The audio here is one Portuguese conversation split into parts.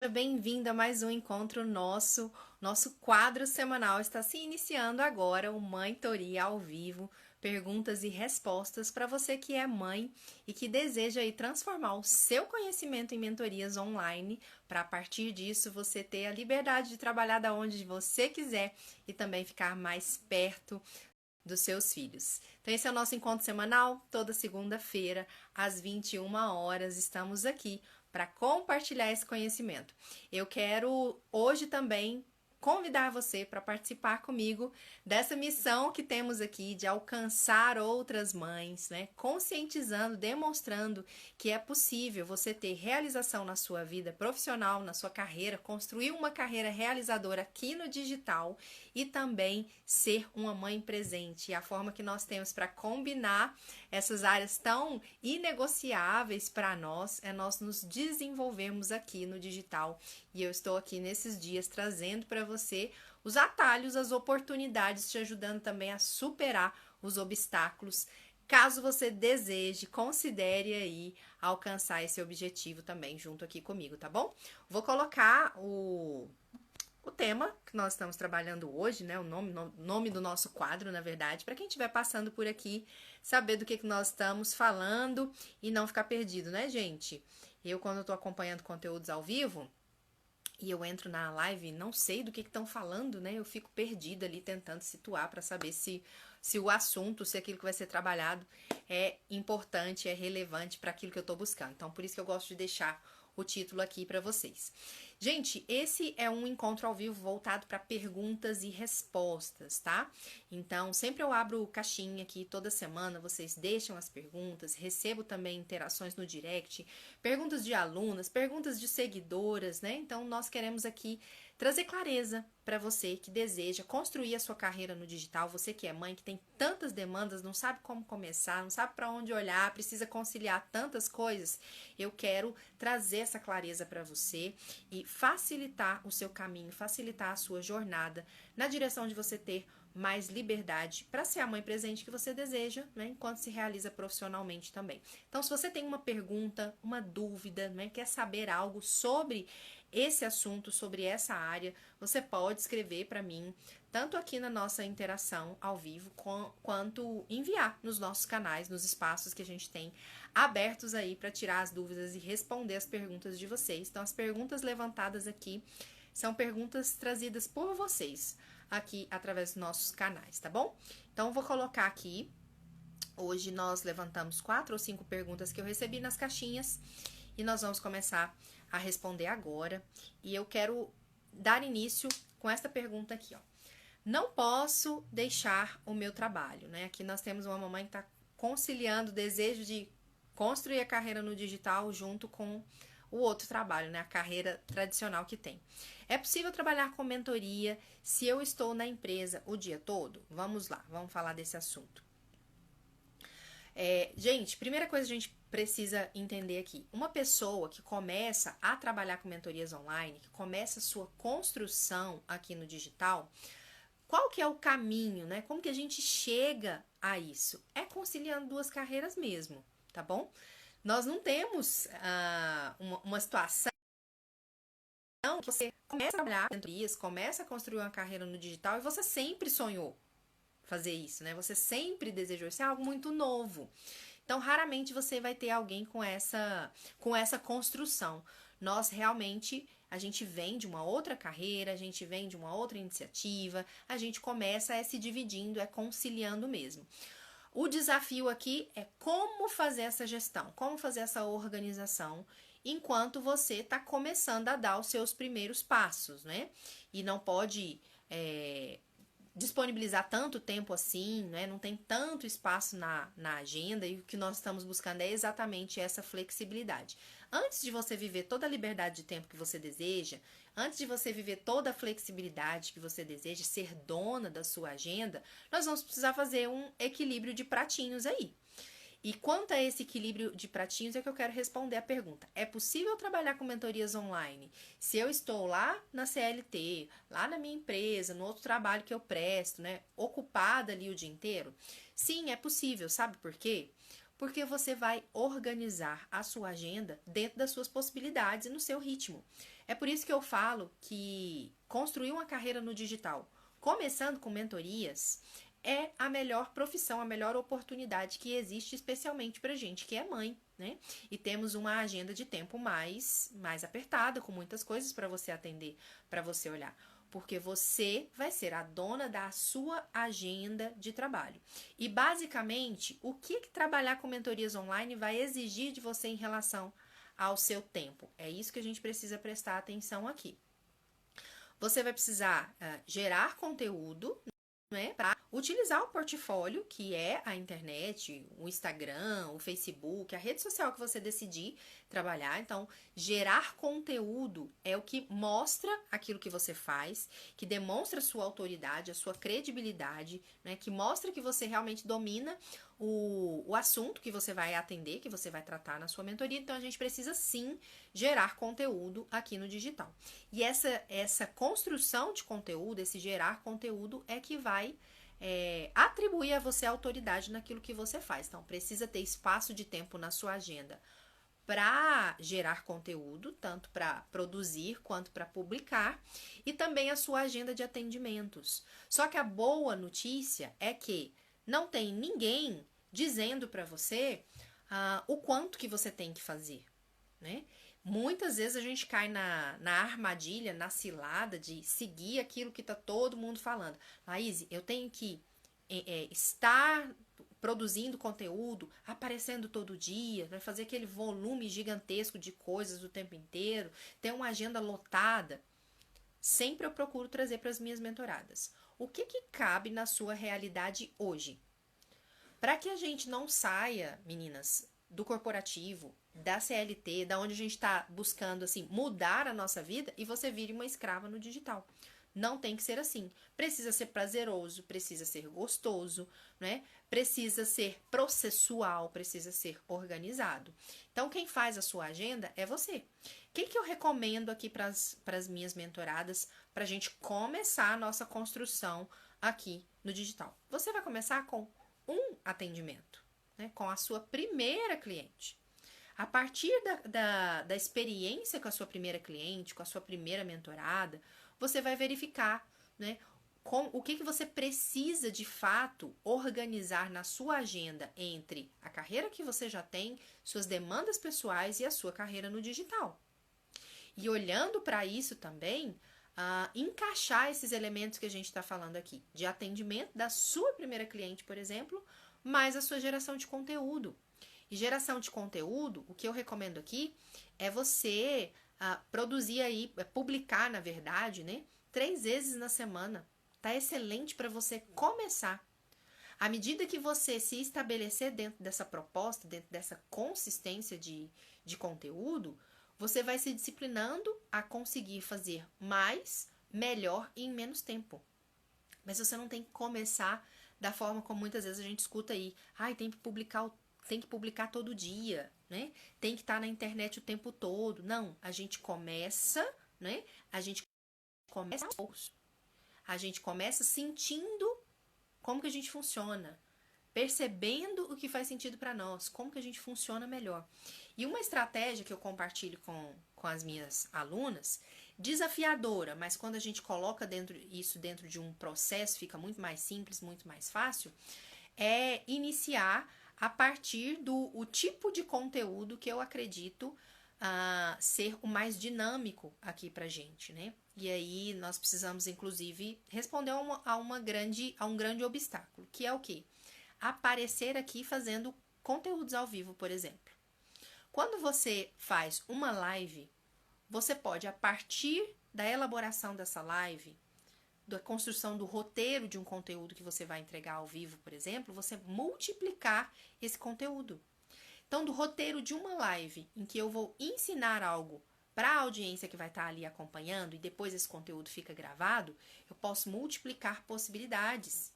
Bem-vindo a mais um encontro nosso. Nosso quadro semanal está se iniciando agora, o Mãetoria ao vivo, perguntas e respostas para você que é mãe e que deseja aí transformar o seu conhecimento em mentorias online, para a partir disso você ter a liberdade de trabalhar da onde você quiser e também ficar mais perto dos seus filhos. Então esse é o nosso encontro semanal, toda segunda-feira, às 21 horas, estamos aqui para compartilhar esse conhecimento. Eu quero hoje também convidar você para participar comigo dessa missão que temos aqui de alcançar outras mães, né? Conscientizando, demonstrando que é possível você ter realização na sua vida profissional, na sua carreira, construir uma carreira realizadora aqui no digital e também ser uma mãe presente. E a forma que nós temos para combinar essas áreas tão inegociáveis para nós é nós nos desenvolvermos aqui no digital. E eu estou aqui nesses dias trazendo para você os atalhos, as oportunidades, te ajudando também a superar os obstáculos. Caso você deseje, considere aí alcançar esse objetivo também junto aqui comigo, tá bom? Vou colocar o tema que nós estamos trabalhando hoje, né? O nome do nosso quadro, na verdade, para quem estiver passando por aqui, saber do que nós estamos falando e não ficar perdido, né, gente? Eu, quando eu tô acompanhando conteúdos ao vivo e eu entro na live, não sei do que estão falando, né? Eu fico perdida ali tentando situar para saber se o assunto, se aquilo que vai ser trabalhado é importante, é relevante para aquilo que eu estou buscando. Então, por isso que eu gosto de deixar o título aqui para vocês. Gente, esse é um encontro ao vivo voltado para perguntas e respostas, tá? Então, sempre eu abro caixinha aqui toda semana, vocês deixam as perguntas, recebo também interações no direct, perguntas de alunas, perguntas de seguidoras, né? Então, nós queremos aqui trazer clareza para você que deseja construir a sua carreira no digital, você que é mãe, que tem tantas demandas, não sabe como começar, não sabe para onde olhar, precisa conciliar tantas coisas. Eu quero trazer essa clareza para você e facilitar o seu caminho, facilitar a sua jornada na direção de você ter mais liberdade para ser a mãe presente que você deseja, né, enquanto se realiza profissionalmente também. Então, se você tem uma pergunta, uma dúvida, né, quer saber algo sobre esse assunto, sobre essa área, você pode escrever para mim, tanto aqui na nossa interação ao vivo, quanto enviar nos nossos canais, nos espaços que a gente tem abertos aí para tirar as dúvidas e responder as perguntas de vocês. Então, as perguntas levantadas aqui são perguntas trazidas por vocês aqui através dos nossos canais, tá bom? Então, vou colocar aqui. Hoje nós levantamos 4 ou 5 perguntas que eu recebi nas caixinhas e nós vamos começar a responder agora. E eu quero dar início com esta pergunta aqui, ó. Não posso deixar o meu trabalho, né? Aqui nós temos uma mamãe que está conciliando o desejo de construir a carreira no digital junto com o outro trabalho, né? A carreira tradicional que tem. É possível trabalhar com mentoria se eu estou na empresa o dia todo? Vamos lá, vamos falar desse assunto. Gente, primeira coisa que a gente precisa entender aqui, uma pessoa que começa a trabalhar com mentorias online, que começa a sua construção aqui no digital, qual que é o caminho, né? Como que a gente chega a isso? É conciliando duas carreiras mesmo, tá bom? Nós não temos uma situação que você começa a trabalhar com mentorias, começa a construir uma carreira no digital e você sempre sonhou fazer isso, né? Você sempre desejou, isso é algo muito novo. Então, raramente você vai ter alguém com essa construção. Nós realmente, a gente vem de uma outra carreira, a gente vem de uma outra iniciativa, a gente começa se dividindo, conciliando mesmo. O desafio aqui é como fazer essa gestão, como fazer essa organização enquanto você está começando a dar os seus primeiros passos, né? E não pode disponibilizar tanto tempo assim, né? Não tem tanto espaço na agenda e o que nós estamos buscando é exatamente essa flexibilidade. Antes de você viver toda a liberdade de tempo que você deseja, antes de você viver toda a flexibilidade que você deseja, ser dona da sua agenda, nós vamos precisar fazer um equilíbrio de pratinhos aí. E quanto a esse equilíbrio de pratinhos é que eu quero responder a pergunta. É possível trabalhar com mentorias online se eu estou lá na CLT, lá na minha empresa, no outro trabalho que eu presto, né, ocupada ali o dia inteiro? Sim, é possível. Sabe por quê? Porque você vai organizar a sua agenda dentro das suas possibilidades e no seu ritmo. É por isso que eu falo que construir uma carreira no digital, começando com mentorias, é a melhor profissão, a melhor oportunidade que existe, especialmente para gente que é mãe, né? E temos uma agenda de tempo mais apertada, com muitas coisas para você atender, para você olhar. Porque você vai ser a dona da sua agenda de trabalho. E basicamente, o que trabalhar com mentorias online vai exigir de você em relação ao seu tempo? É isso que a gente precisa prestar atenção aqui. Você vai precisar gerar conteúdo, né, para utilizar o portfólio, que é a internet, o Instagram, o Facebook, a rede social que você decidir trabalhar. Então, gerar conteúdo é o que mostra aquilo que você faz, que demonstra a sua autoridade, a sua credibilidade, né, que mostra que você realmente domina o assunto que você vai atender, que você vai tratar na sua mentoria. Então, a gente precisa sim gerar conteúdo aqui no digital. E essa construção de conteúdo, esse gerar conteúdo é que vai atribuir a você autoridade naquilo que você faz. Então, precisa ter espaço de tempo na sua agenda para gerar conteúdo, tanto para produzir quanto para publicar, e também a sua agenda de atendimentos. Só que a boa notícia é que não tem ninguém dizendo para você o quanto que você tem que fazer, né? Muitas vezes a gente cai na armadilha, na cilada de seguir aquilo que tá todo mundo falando. Laís, eu tenho que estar produzindo conteúdo, aparecendo todo dia, vai fazer aquele volume gigantesco de coisas o tempo inteiro, ter uma agenda lotada. Sempre eu procuro trazer para as minhas mentoradas. O que cabe na sua realidade hoje? Para que a gente não saia, meninas, do corporativo, da CLT, da onde a gente está buscando assim mudar a nossa vida e você vire uma escrava no digital. Não tem que ser assim. Precisa ser prazeroso, precisa ser gostoso, né? Precisa ser processual, precisa ser organizado. Então, quem faz a sua agenda é você. O que eu recomendo aqui para as minhas mentoradas para a gente começar a nossa construção aqui no digital? Você vai começar com um atendimento, né? Com a sua primeira cliente. A partir da experiência com a sua primeira cliente, com a sua primeira mentorada, você vai verificar, né, o que você precisa de fato organizar na sua agenda entre a carreira que você já tem, suas demandas pessoais e a sua carreira no digital. E olhando para isso também, encaixar esses elementos que a gente está falando aqui, de atendimento da sua primeira cliente, por exemplo, mais a sua geração de conteúdo. E geração de conteúdo, o que eu recomendo aqui é você produzir aí, publicar, na verdade, né, 3 vezes na semana. Tá excelente para você começar. À medida que você se estabelecer dentro dessa proposta, dentro dessa consistência de conteúdo, você vai se disciplinando a conseguir fazer mais, melhor e em menos tempo. Mas você não tem que começar da forma como muitas vezes a gente escuta aí. Tem que publicar todo dia, né? Tem que estar na internet o tempo todo. Não, a gente começa, né? A gente começa aos poucos. A gente começa sentindo como que a gente funciona, percebendo o que faz sentido para nós, como que a gente funciona melhor. E uma estratégia que eu compartilho com as minhas alunas, desafiadora, mas quando a gente coloca isso dentro de um processo, fica muito mais simples, muito mais fácil, é iniciar a partir do tipo de conteúdo que eu acredito ser o mais dinâmico aqui pra gente, né? E aí nós precisamos, inclusive, responder a um grande obstáculo, que é o quê? Aparecer aqui fazendo conteúdos ao vivo, por exemplo. Quando você faz uma live, você pode, a partir da elaboração dessa live, da construção do roteiro de um conteúdo que você vai entregar ao vivo, por exemplo, você multiplicar esse conteúdo. Então, do roteiro de uma live em que eu vou ensinar algo para a audiência que vai estar ali acompanhando e depois esse conteúdo fica gravado, eu posso multiplicar possibilidades,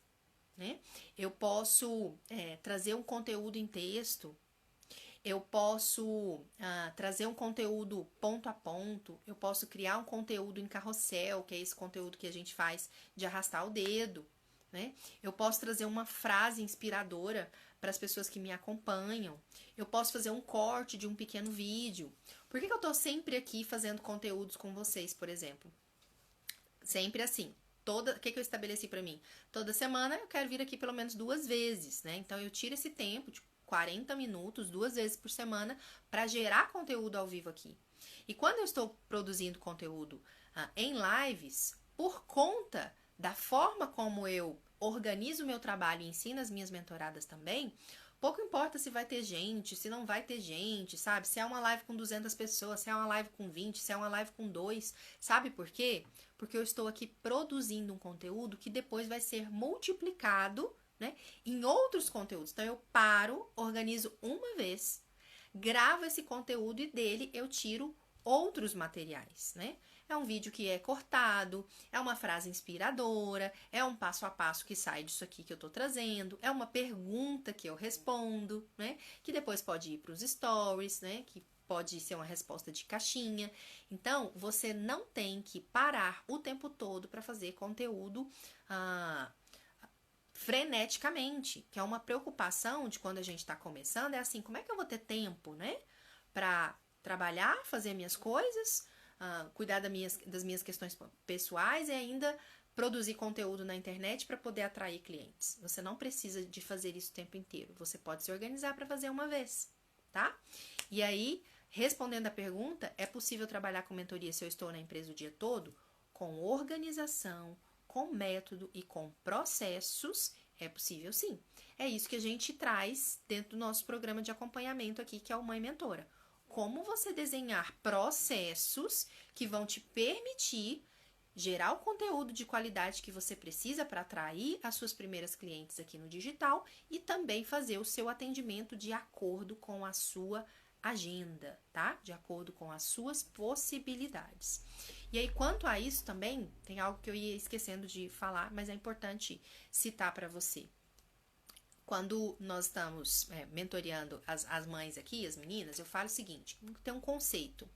né? Eu posso trazer um conteúdo em texto, eu posso trazer um conteúdo ponto a ponto, eu posso criar um conteúdo em carrossel, que é esse conteúdo que a gente faz de arrastar o dedo, né? Eu posso trazer uma frase inspiradora para as pessoas que me acompanham. Eu posso fazer um corte de um pequeno vídeo. Por que eu tô sempre aqui fazendo conteúdos com vocês, por exemplo? Sempre assim. O que eu estabeleci para mim? Toda semana eu quero vir aqui pelo menos 2 vezes, né? Então eu tiro esse tempo, tipo 40 minutos, 2 vezes por semana, para gerar conteúdo ao vivo aqui. E quando eu estou produzindo conteúdo em lives, por conta da forma como eu organizo o meu trabalho e ensino as minhas mentoradas também, pouco importa se vai ter gente, se não vai ter gente, sabe? Se é uma live com 200 pessoas, se é uma live com 20, se é uma live com 2, sabe por quê? Porque eu estou aqui produzindo um conteúdo que depois vai ser multiplicado, né, em outros conteúdos. Então eu paro, organizo uma vez, gravo esse conteúdo e dele eu tiro outros materiais, né? É um vídeo que é cortado, é uma frase inspiradora, é um passo a passo que sai disso aqui que eu tô trazendo, é uma pergunta que eu respondo, né? Que depois pode ir para os stories, né? Que pode ser uma resposta de caixinha. Então, você não tem que parar o tempo todo para fazer conteúdo freneticamente, que é uma preocupação de quando a gente está começando, é assim, como é que eu vou ter tempo, né? Para trabalhar, fazer minhas coisas, cuidar das minhas questões pessoais e ainda produzir conteúdo na internet para poder atrair clientes. Você não precisa de fazer isso o tempo inteiro. Você pode se organizar para fazer uma vez, tá? E aí, respondendo a pergunta, é possível trabalhar com mentoria se eu estou na empresa o dia todo? Com organização, com método e com processos, é possível sim. É isso que a gente traz dentro do nosso programa de acompanhamento aqui, que é o Mãe Mentora. Como você desenhar processos que vão te permitir gerar o conteúdo de qualidade que você precisa para atrair as suas primeiras clientes aqui no digital e também fazer o seu atendimento de acordo com a sua agenda, tá? De acordo com as suas possibilidades. E aí, quanto a isso também, tem algo que eu ia esquecendo de falar, mas é importante citar para você. Quando nós estamos mentoreando as mães aqui, as meninas, eu falo o seguinte, tem um conceito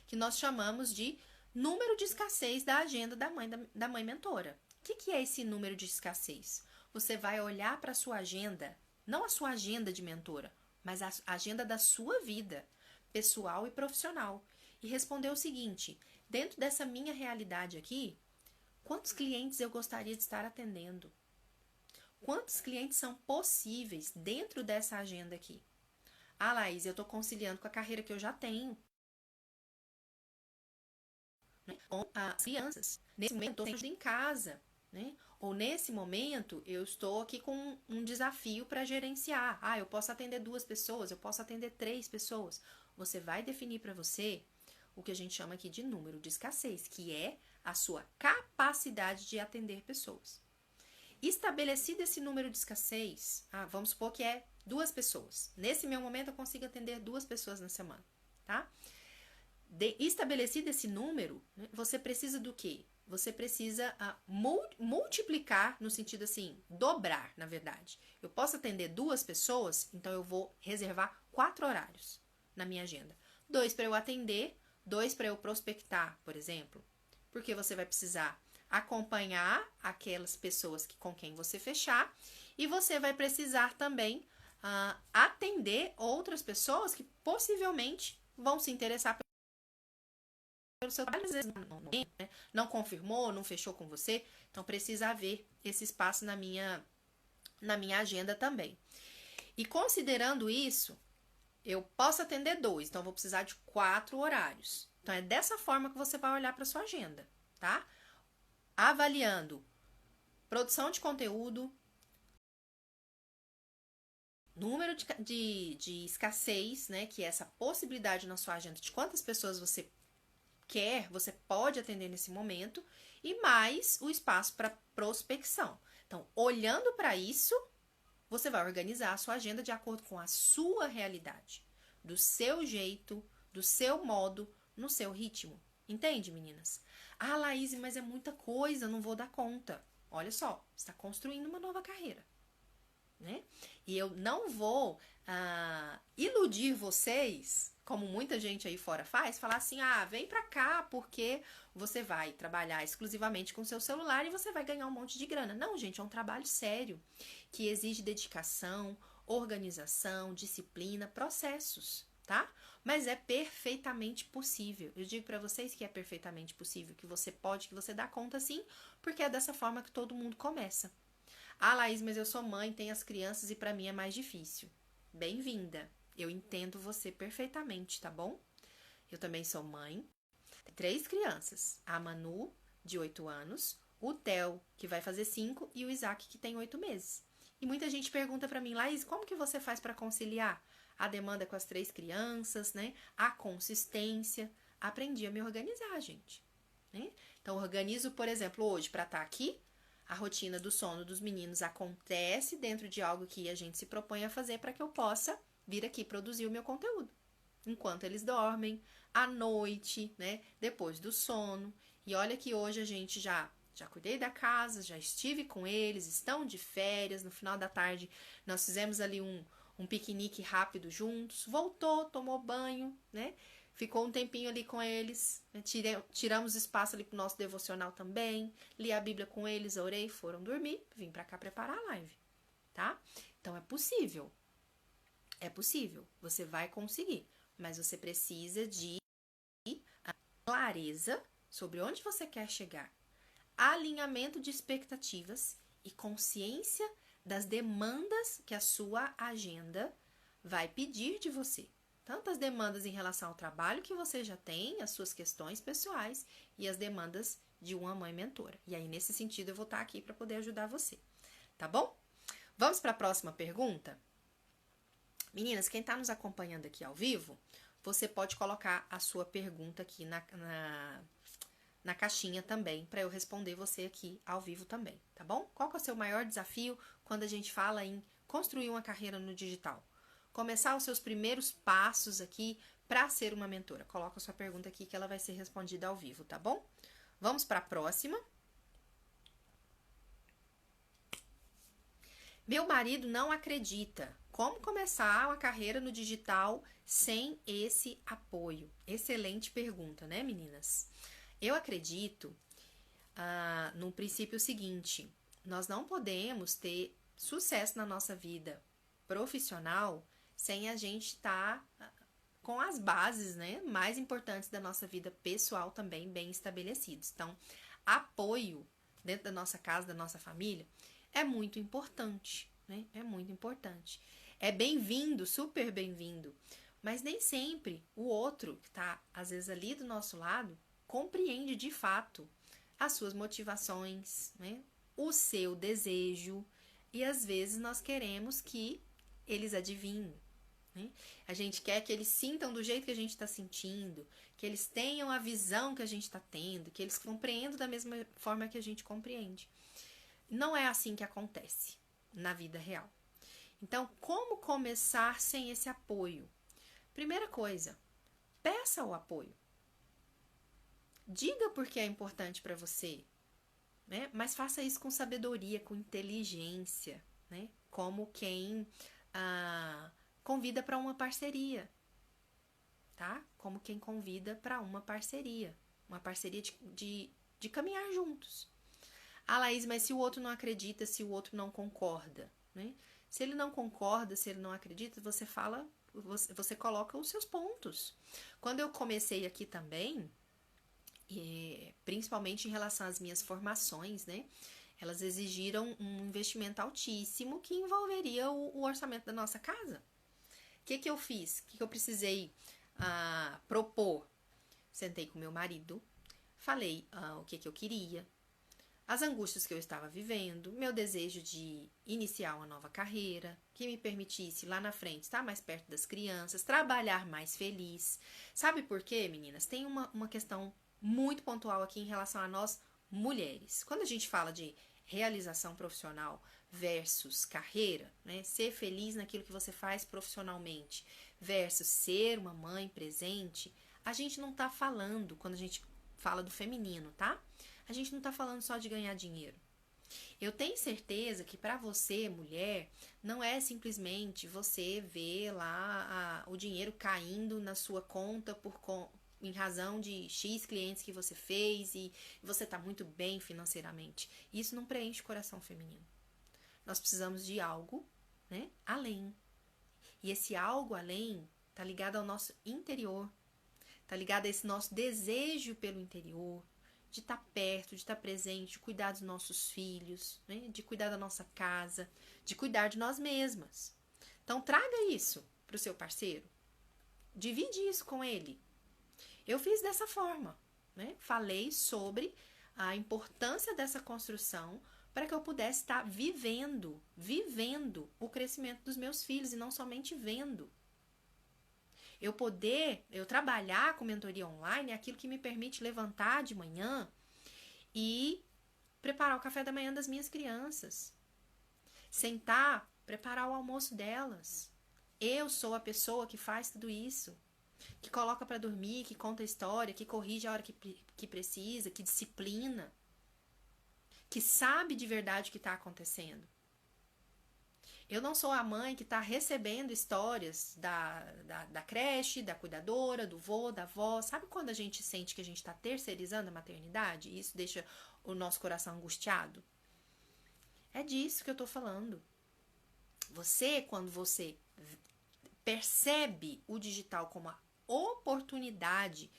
que nós chamamos de número de escassez da agenda da mãe mentora. O que é esse número de escassez? Você vai olhar para a sua agenda, não a sua agenda de mentora, mas a agenda da sua vida, pessoal e profissional, e responder o seguinte, dentro dessa minha realidade aqui, quantos clientes eu gostaria de estar atendendo? Quantos clientes são possíveis dentro dessa agenda aqui? Ah, Laís, eu estou conciliando com a carreira que eu já tenho. Né? Com as crianças. Nesse momento, eu estou em casa. Né? Ou nesse momento, eu estou aqui com um desafio para gerenciar. Ah, eu posso atender 2 pessoas, eu posso atender 3 pessoas. Você vai definir para você o que a gente chama aqui de número de escassez, que é a sua capacidade de atender pessoas. Estabelecido esse número de escassez, vamos supor que é 2 pessoas. Nesse meu momento, eu consigo atender 2 pessoas na semana, tá? Estabelecido esse número, né, você precisa do quê? Você precisa multiplicar, no sentido assim, dobrar, na verdade. Eu posso atender 2 pessoas, então eu vou reservar 4 horários na minha agenda. 2 para eu atender, 2 para eu prospectar, por exemplo. Porque você vai precisar acompanhar aquelas pessoas com quem você fechar e você vai precisar também atender outras pessoas que possivelmente vão se interessar pelo seu trabalho, às vezes não confirmou, não fechou com você, então precisa haver esse espaço na minha agenda também. E considerando isso, eu posso atender 2, então vou precisar de 4 horários. Então é dessa forma que você vai olhar para sua agenda, tá? Avaliando produção de conteúdo, número de escassez, né, que é essa possibilidade na sua agenda de quantas pessoas você você pode atender nesse momento, e mais o espaço para prospecção. Então, olhando para isso, você vai organizar a sua agenda de acordo com a sua realidade, do seu jeito, do seu modo, no seu ritmo. Entende, meninas? Ah, Laís, mas é muita coisa, não vou dar conta. Olha só, você está construindo uma nova carreira. né? E eu não vou iludir vocês, como muita gente aí fora faz, falar assim, vem pra cá porque você vai trabalhar exclusivamente com seu celular e você vai ganhar um monte de grana. Não, gente, é um trabalho sério, que exige dedicação, organização, disciplina, processos, tá? Mas é perfeitamente possível. Eu digo pra vocês que é perfeitamente possível, que você pode, que você dá conta sim, porque é dessa forma que todo mundo começa. Laís, mas eu sou mãe, tenho as crianças e pra mim é mais difícil. Bem-vinda. Eu entendo você perfeitamente, tá bom? Eu também sou mãe. Tenho 3 crianças. A Manu, de 8 anos, o Theo, que vai fazer 5, e o Isaac, que tem 8 meses. E muita gente pergunta pra mim, Laís, como que você faz pra conciliar a demanda com as 3 crianças, né? A consistência. Aprendi a me organizar, gente. Né? Então, organizo, por exemplo, hoje pra estar aqui. A rotina do sono dos meninos acontece dentro de algo que a gente se propõe a fazer para que eu possa vir aqui produzir o meu conteúdo. Enquanto eles dormem, à noite, né? Depois do sono. E olha que hoje a gente já cuidei da casa, já estive com eles, estão de férias. No final da tarde nós fizemos ali um piquenique rápido juntos. Voltou, tomou banho, né? Ficou um tempinho ali com eles, né? Tiramos espaço ali pro nosso devocional também, li a Bíblia com eles, orei, foram dormir, vim pra cá preparar a live, tá? Então é possível, você vai conseguir, mas você precisa de clareza sobre onde você quer chegar, alinhamento de expectativas e consciência das demandas que a sua agenda vai pedir de você. Tanto as demandas em relação ao trabalho que você já tem, as suas questões pessoais e as demandas de uma mãe mentora. E aí, nesse sentido, eu vou estar aqui para poder ajudar você. Tá bom? Vamos para a próxima pergunta? Meninas, quem está nos acompanhando aqui ao vivo, você pode colocar a sua pergunta aqui na caixinha também, para eu responder você aqui ao vivo também, tá bom? Qual que é o seu maior desafio quando a gente fala em construir uma carreira no digital? Começar os seus primeiros passos aqui para ser uma mentora. Coloca a sua pergunta aqui que ela vai ser respondida ao vivo, tá bom? Vamos para a próxima. Meu marido não acredita. Como começar uma carreira no digital sem esse apoio? Excelente pergunta, né, meninas? Eu acredito no princípio seguinte: nós não podemos ter sucesso na nossa vida profissional sem a gente estar com as bases, né, mais importantes da nossa vida pessoal também bem estabelecidos. Então, apoio dentro da nossa casa, da nossa família, é muito importante, né? É muito importante. É bem-vindo, super bem-vindo, mas nem sempre o outro que está, às vezes, ali do nosso lado, compreende de fato as suas motivações, né? O seu desejo, e às vezes nós queremos que eles adivinhem. Né? A gente quer que eles sintam do jeito que a gente está sentindo, que eles tenham a visão que a gente está tendo, que eles compreendam da mesma forma que a gente compreende. Não é assim que acontece na vida real. Então, como começar sem esse apoio? Primeira coisa, peça o apoio. Diga por que é importante para você, né? Mas faça isso com sabedoria, com inteligência, né? Como quem convida para uma parceria, tá? Como quem convida para uma parceria de caminhar juntos. Laís, mas se o outro não acredita, se o outro não concorda, né? Se ele não concorda, se ele não acredita, você coloca os seus pontos. Quando eu comecei aqui também, principalmente em relação às minhas formações, né? Elas exigiram um investimento altíssimo que envolveria o orçamento da nossa casa. O que eu fiz? O que eu precisei propor? Sentei com meu marido, falei o que eu queria, as angústias que eu estava vivendo, meu desejo de iniciar uma nova carreira, que me permitisse lá na frente estar mais perto das crianças, trabalhar mais feliz. Sabe por quê, meninas? Tem uma questão muito pontual aqui em relação a nós mulheres. Quando a gente fala de realização profissional versus carreira, né? Ser feliz naquilo que você faz profissionalmente versus ser uma mãe presente, a gente não tá falando, quando a gente fala do feminino, tá? A gente não tá falando só de ganhar dinheiro. Eu tenho certeza que para você, mulher, não é simplesmente você ver lá o dinheiro caindo na sua conta em razão de X clientes que você fez e você está muito bem financeiramente. Isso não preenche o coração feminino. Nós precisamos de algo, né, além. E esse algo além está ligado ao nosso interior, está ligado a esse nosso desejo pelo interior, de estar perto, de estar presente, de cuidar dos nossos filhos, né? De cuidar da nossa casa, de cuidar de nós mesmas. Então, traga isso para o seu parceiro. Divide isso com ele. Eu fiz dessa forma, né? Falei sobre a importância dessa construção para que eu pudesse estar vivendo o crescimento dos meus filhos e não somente vendo. Eu trabalhar com mentoria online é aquilo que me permite levantar de manhã e preparar o café da manhã das minhas crianças. Sentar, preparar o almoço delas. Eu sou a pessoa que faz tudo isso. Que coloca para dormir, que conta a história, que corrige a hora que precisa, que disciplina. Que sabe de verdade o que está acontecendo. Eu não sou a mãe que está recebendo histórias da creche, da cuidadora, do vô, da avó. Sabe quando a gente sente que a gente está terceirizando a maternidade? E isso deixa o nosso coração angustiado? É disso que eu estou falando. Quando você percebe o digital como a oportunidade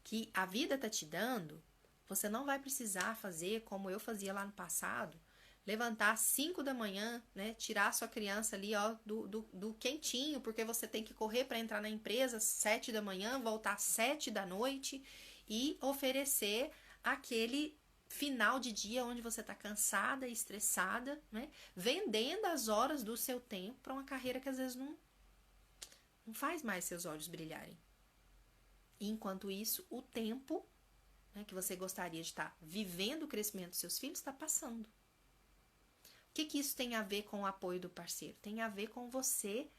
que a vida está te dando, você não vai precisar fazer como eu fazia lá no passado, levantar às 5 da manhã, né, tirar a sua criança ali ó, do quentinho, porque você tem que correr para entrar na empresa às 7 da manhã, voltar às 7 da noite e oferecer aquele final de dia onde você está cansada e estressada, né, vendendo as horas do seu tempo para uma carreira que às vezes não faz mais seus olhos brilharem. E enquanto isso, o tempo, né, que você gostaria de estar vivendo o crescimento dos seus filhos está passando. O que isso tem a ver com o apoio do parceiro? Tem a ver com você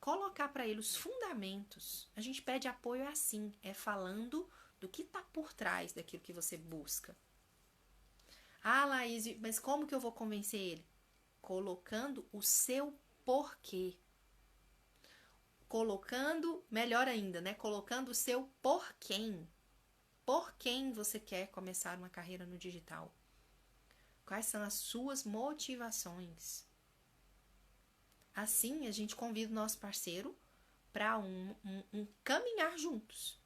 colocar para ele os fundamentos. A gente pede apoio assim, é falando do que está por trás daquilo que você busca. Ah, Laís, mas como que eu vou convencer ele? Colocando o seu porquê. Colocando, melhor ainda, né? Colocando o seu por quem. Por quem você quer começar uma carreira no digital? Quais são as suas motivações? Assim, a gente convida o nosso parceiro para um caminhar juntos,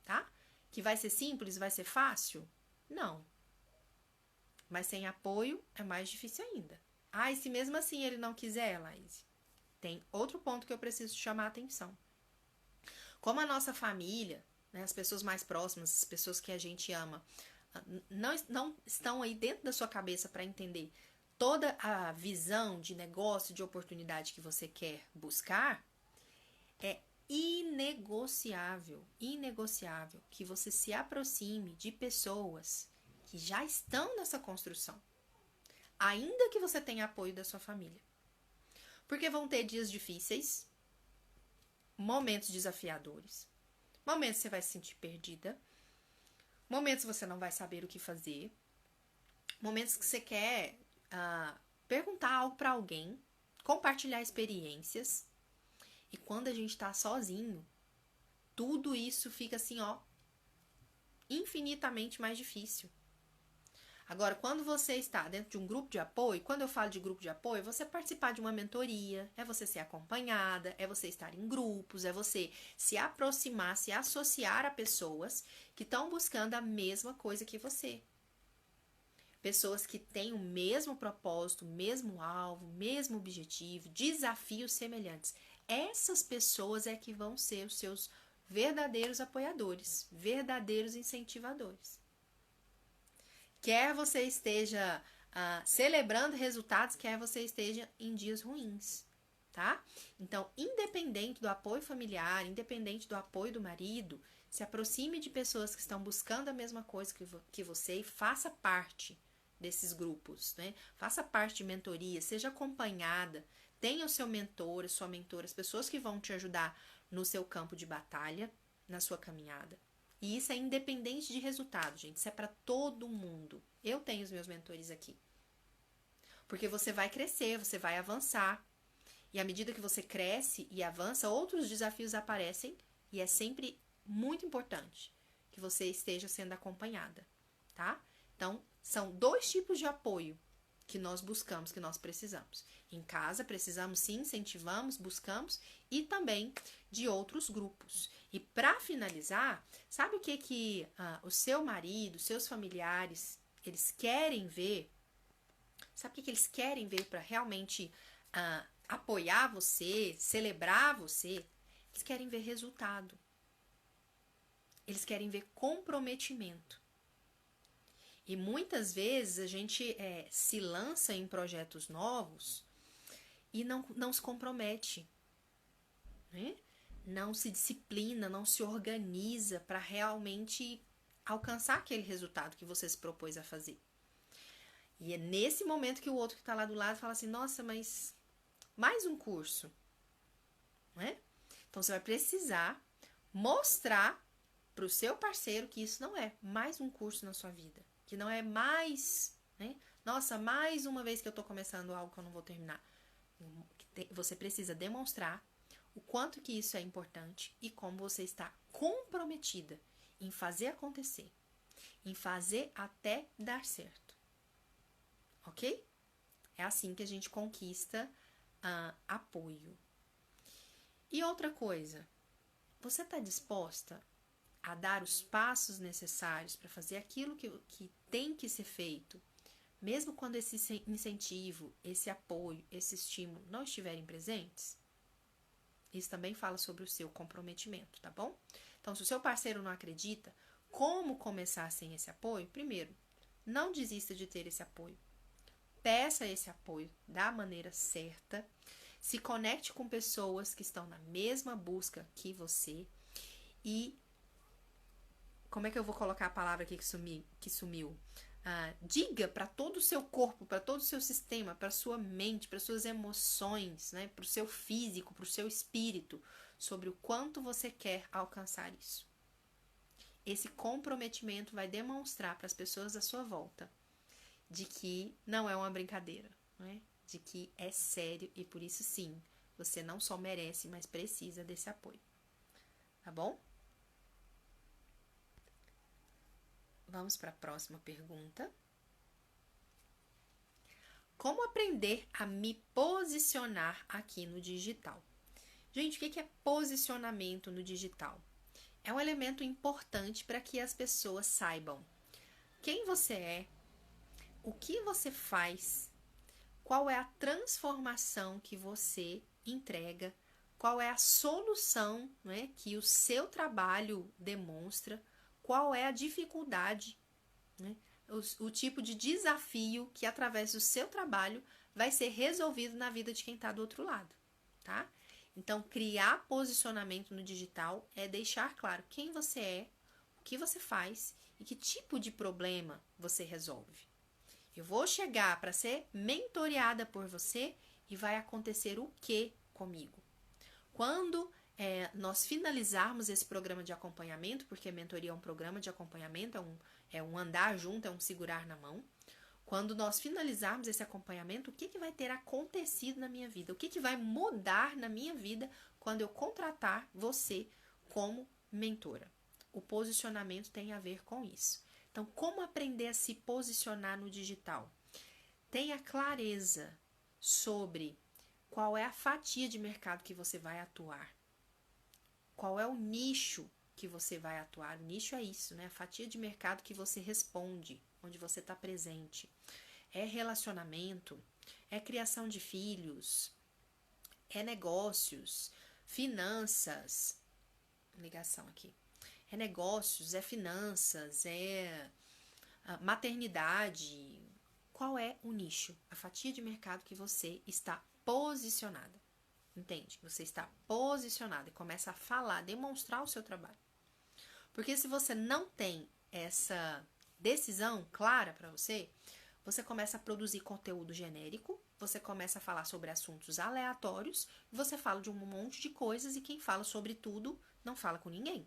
tá? Que vai ser simples, vai ser fácil? Não. Mas sem apoio é mais difícil ainda. Ah, e se mesmo assim ele não quiser, Laís? Tem outro ponto que eu preciso chamar a atenção. Como a nossa família, né, as pessoas mais próximas, as pessoas que a gente ama, não estão aí dentro da sua cabeça para entender toda a visão de negócio, de oportunidade que você quer buscar, é inegociável que você se aproxime de pessoas que já estão nessa construção, ainda que você tenha apoio da sua família. Porque vão ter dias difíceis, momentos desafiadores, momentos que você vai se sentir perdida, momentos que você não vai saber o que fazer, momentos que você quer perguntar algo para alguém, compartilhar experiências. E quando a gente está sozinho, tudo isso fica assim, ó, infinitamente mais difícil. Agora, quando você está dentro de um grupo de apoio, quando eu falo de grupo de apoio, é você participar de uma mentoria, é você ser acompanhada, é você estar em grupos, é você se aproximar, se associar a pessoas que estão buscando a mesma coisa que você. Pessoas que têm o mesmo propósito, o mesmo alvo, o mesmo objetivo, desafios semelhantes. Essas pessoas é que vão ser os seus verdadeiros apoiadores, verdadeiros incentivadores. Quer você esteja celebrando resultados, quer você esteja em dias ruins, tá? Então, independente do apoio familiar, independente do apoio do marido, se aproxime de pessoas que estão buscando a mesma coisa que você e faça parte desses grupos, né? Faça parte de mentoria, seja acompanhada, tenha o seu mentor, a sua mentora, as pessoas que vão te ajudar no seu campo de batalha, na sua caminhada. E isso é independente de resultado, gente. Isso é para todo mundo. Eu tenho os meus mentores aqui. Porque você vai crescer, você vai avançar. E à medida que você cresce e avança, outros desafios aparecem e é sempre muito importante que você esteja sendo acompanhada, tá? Então, são 2 tipos de apoio que nós buscamos, que nós precisamos. Em casa, precisamos sim, incentivamos, buscamos, e também de outros grupos. E para finalizar, sabe o que o seu marido, seus familiares, eles querem ver? Sabe o que eles querem ver para realmente apoiar você, celebrar você? Eles querem ver resultado. Eles querem ver comprometimento. E muitas vezes a gente se lança em projetos novos e não se compromete, né? Não se disciplina, não se organiza para realmente alcançar aquele resultado que você se propôs a fazer. E é nesse momento que o outro que está lá do lado fala assim, nossa, mas mais um curso, né? Então você vai precisar mostrar para o seu parceiro que isso não é mais um curso na sua vida. Que não é mais, né? Nossa, mais uma vez que eu estou começando algo que eu não vou terminar. Você precisa demonstrar o quanto que isso é importante e como você está comprometida em fazer acontecer, em fazer até dar certo. Ok? É assim que a gente conquista apoio. E outra coisa, você está disposta a dar os passos necessários para fazer aquilo que tem que ser feito, mesmo quando esse incentivo, esse apoio, esse estímulo não estiverem presentes? Isso também fala sobre o seu comprometimento, tá bom? Então, se o seu parceiro não acredita, como começar sem esse apoio? Primeiro, não desista de ter esse apoio. Peça esse apoio da maneira certa. Se conecte com pessoas que estão na mesma busca que você. E como é que eu vou colocar a palavra aqui que sumiu? Diga para todo o seu corpo, para todo o seu sistema, para sua mente, para suas emoções, né, para o seu físico, para o seu espírito, sobre o quanto você quer alcançar isso. Esse comprometimento vai demonstrar para as pessoas à sua volta de que não é uma brincadeira, né? De que é sério e por isso sim, você não só merece, mas precisa desse apoio. Tá bom? Vamos para a próxima pergunta. Como aprender a me posicionar aqui no digital? Gente, o que é posicionamento no digital? É um elemento importante para que as pessoas saibam quem você é, o que você faz, qual é a transformação que você entrega, qual é a solução, né, que o seu trabalho demonstra, qual é a dificuldade, né, o tipo de desafio que através do seu trabalho vai ser resolvido na vida de quem está do outro lado, tá? Então, criar posicionamento no digital é deixar claro quem você é, o que você faz e que tipo de problema você resolve. Eu vou chegar para ser mentoreada por você e vai acontecer o que comigo? Quando nós finalizarmos esse programa de acompanhamento, porque a mentoria é um programa de acompanhamento, é um andar junto, é um segurar na mão. Quando nós finalizarmos esse acompanhamento, o que vai ter acontecido na minha vida? O que vai mudar na minha vida quando eu contratar você como mentora? O posicionamento tem a ver com isso. Então, como aprender a se posicionar no digital? Tenha clareza sobre qual é a fatia de mercado que você vai atuar. Qual é o nicho que você vai atuar? O nicho é isso, né? A fatia de mercado que você responde, onde você está presente. É relacionamento, é criação de filhos, é negócios, finanças. Ligação aqui. É negócios, é finanças, é maternidade. Qual é o nicho? A fatia de mercado que você está posicionada. Entende? Você está posicionada e começa a falar, demonstrar o seu trabalho. Porque se você não tem essa decisão clara para você, você começa a produzir conteúdo genérico, você começa a falar sobre assuntos aleatórios, você fala de um monte de coisas e quem fala sobre tudo não fala com ninguém.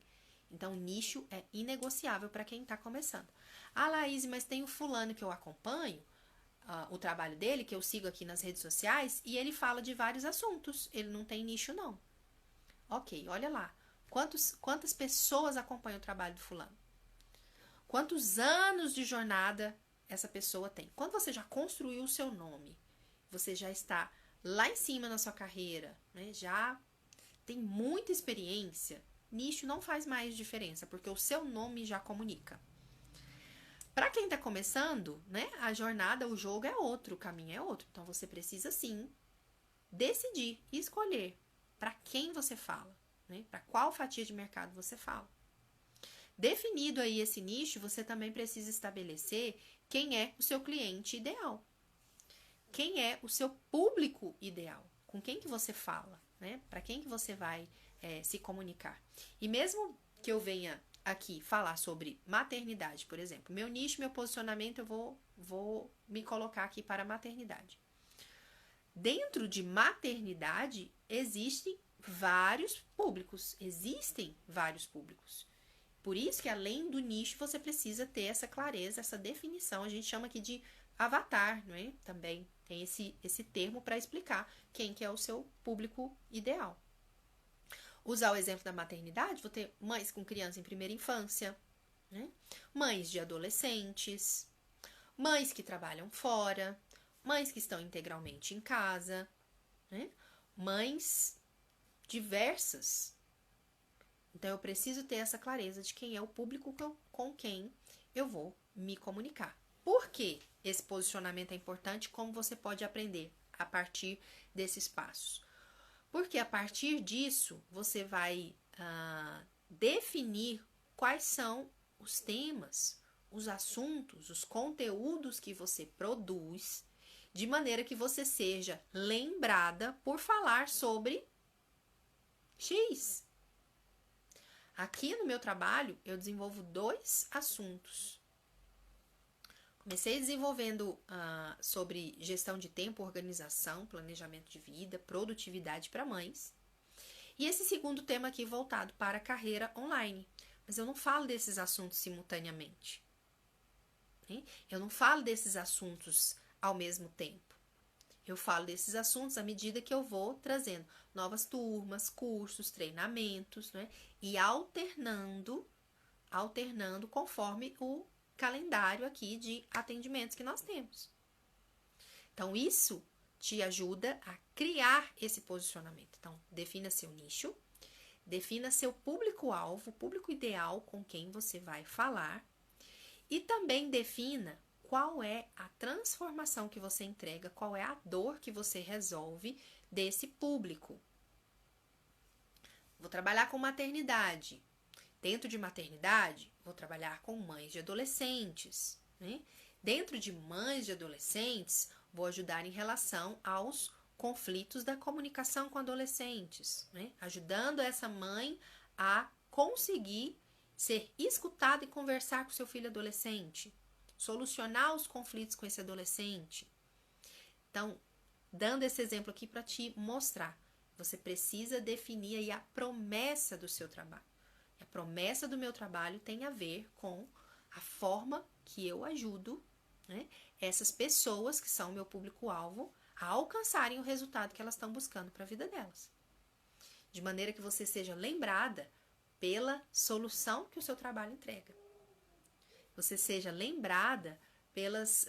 Então, nicho é inegociável para quem está começando. Ah, Laís, mas tem o fulano que eu acompanho, o trabalho dele, que eu sigo aqui nas redes sociais, e ele fala de vários assuntos. Ele não tem nicho, não. Ok, olha lá. Quantas pessoas acompanham o trabalho do fulano? Quantos anos de jornada essa pessoa tem? Quando você já construiu o seu nome, você já está lá em cima na sua carreira, né? Já tem muita experiência, nicho não faz mais diferença, porque o seu nome já comunica. Para quem está começando, né, a jornada, o jogo é outro, o caminho é outro. Então, você precisa, sim, decidir, escolher para quem você fala, né, para qual fatia de mercado você fala. Definido aí esse nicho, você também precisa estabelecer quem é o seu cliente ideal. Quem é o seu público ideal? Com quem que você fala, né? Para quem que você vai se comunicar? E mesmo que eu venha aqui falar sobre maternidade, por exemplo, meu nicho, meu posicionamento, eu vou me colocar aqui para maternidade. Dentro de maternidade, existem vários públicos. Por isso que, além do nicho, você precisa ter essa clareza, essa definição. A gente chama aqui de avatar, não é? Também tem esse termo para explicar quem que é o seu público ideal. Usar o exemplo da maternidade, vou ter mães com criança em primeira infância, né? Mães de adolescentes, mães que trabalham fora, mães que estão integralmente em casa, né? Mães diversas. Então, eu preciso ter essa clareza de quem é o público com quem eu vou me comunicar. Por que esse posicionamento é importante? Como você pode aprender a partir desses passos? Porque a partir disso, você vai definir quais são os temas, os assuntos, os conteúdos que você produz, de maneira que você seja lembrada por falar sobre X. Aqui no meu trabalho, eu desenvolvo 2 assuntos. Comecei desenvolvendo sobre gestão de tempo, organização, planejamento de vida, produtividade para mães. E esse segundo tema aqui voltado para a carreira online. Mas eu não falo desses assuntos simultaneamente. Né? Eu não falo desses assuntos ao mesmo tempo. Eu falo desses assuntos à medida que eu vou trazendo novas turmas, cursos, treinamentos, né? E alternando conforme o calendário aqui de atendimentos que nós temos. Então, isso te ajuda a criar esse posicionamento. Então, defina seu nicho, defina seu público-alvo, público ideal com quem você vai falar e também defina qual é a transformação que você entrega, qual é a dor que você resolve desse público. Vou trabalhar com maternidade. Dentro de maternidade, vou trabalhar com mães de adolescentes. Né? Dentro de mães de adolescentes, vou ajudar em relação aos conflitos da comunicação com adolescentes. Né? Ajudando essa mãe a conseguir ser escutada e conversar com seu filho adolescente. Solucionar os conflitos com esse adolescente. Então, dando esse exemplo aqui para te mostrar, você precisa definir aí a promessa do seu trabalho. A promessa do meu trabalho tem a ver com a forma que eu ajudo, né, essas pessoas que são meu público-alvo a alcançarem o resultado que elas estão buscando para a vida delas. De maneira que você seja lembrada pela solução que o seu trabalho entrega. Você seja lembrada pelas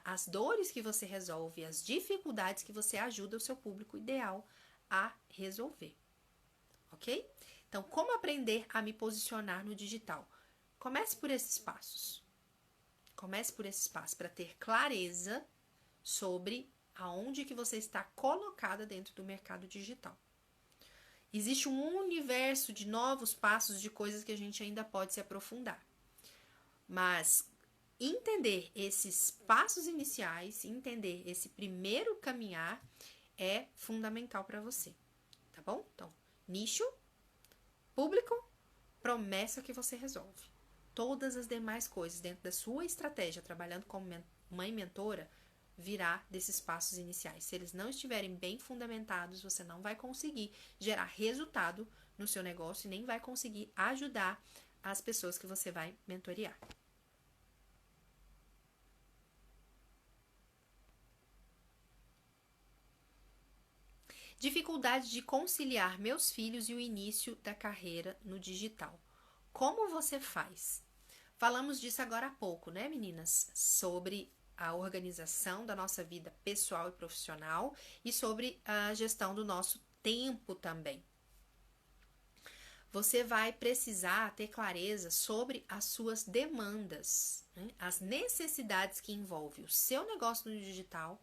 as dores que você resolve, as dificuldades que você ajuda o seu público ideal a resolver. Ok? Então, como aprender a me posicionar no digital? Comece por esses passos. Comece por esses passos para ter clareza sobre aonde que você está colocada dentro do mercado digital. Existe um universo de novos passos, de coisas que a gente ainda pode se aprofundar. Mas entender esses passos iniciais, entender esse primeiro caminhar é fundamental para você. Tá bom? Então, nicho, público, promessa que você resolve. Todas as demais coisas dentro da sua estratégia, trabalhando como mãe mentora, virá desses passos iniciais. Se eles não estiverem bem fundamentados, você não vai conseguir gerar resultado no seu negócio e nem vai conseguir ajudar as pessoas que você vai mentorear. Dificuldade de conciliar meus filhos e o início da carreira no digital. Como você faz? Falamos disso agora há pouco, né, meninas? Sobre a organização da nossa vida pessoal e profissional e sobre a gestão do nosso tempo também. Você vai precisar ter clareza sobre as suas demandas, né? As necessidades que envolvem o seu negócio no digital,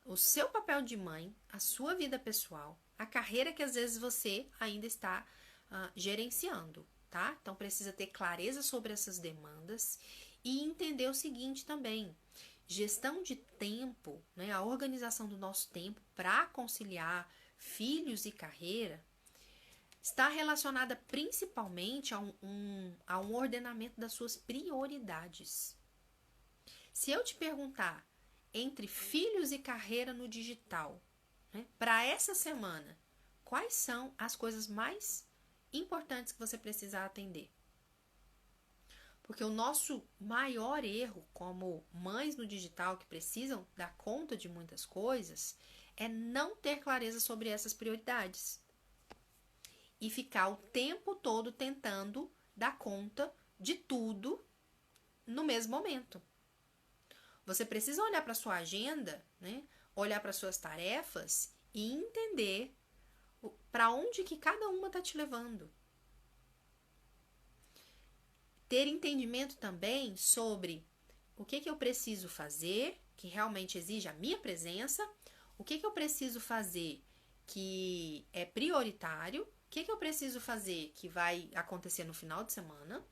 o seu papel de mãe, a sua vida pessoal, a carreira que às vezes você ainda está gerenciando, tá? Então precisa ter clareza sobre essas demandas e entender o seguinte também: gestão de tempo, né? A organização do nosso tempo para conciliar filhos e carreira está relacionada principalmente a um ordenamento das suas prioridades. Se eu te perguntar entre filhos e carreira no digital, né, para essa semana, quais são as coisas mais importantes que você precisa atender? Porque o nosso maior erro como mães no digital que precisam dar conta de muitas coisas é não ter clareza sobre essas prioridades e ficar o tempo todo tentando dar conta de tudo no mesmo momento. Você precisa olhar para a sua agenda, né? Olhar para as suas tarefas e entender para onde que cada uma está te levando. Ter entendimento também sobre o que eu preciso fazer, que realmente exige a minha presença, o que eu preciso fazer que é prioritário, o que eu preciso fazer que vai acontecer no final de semana,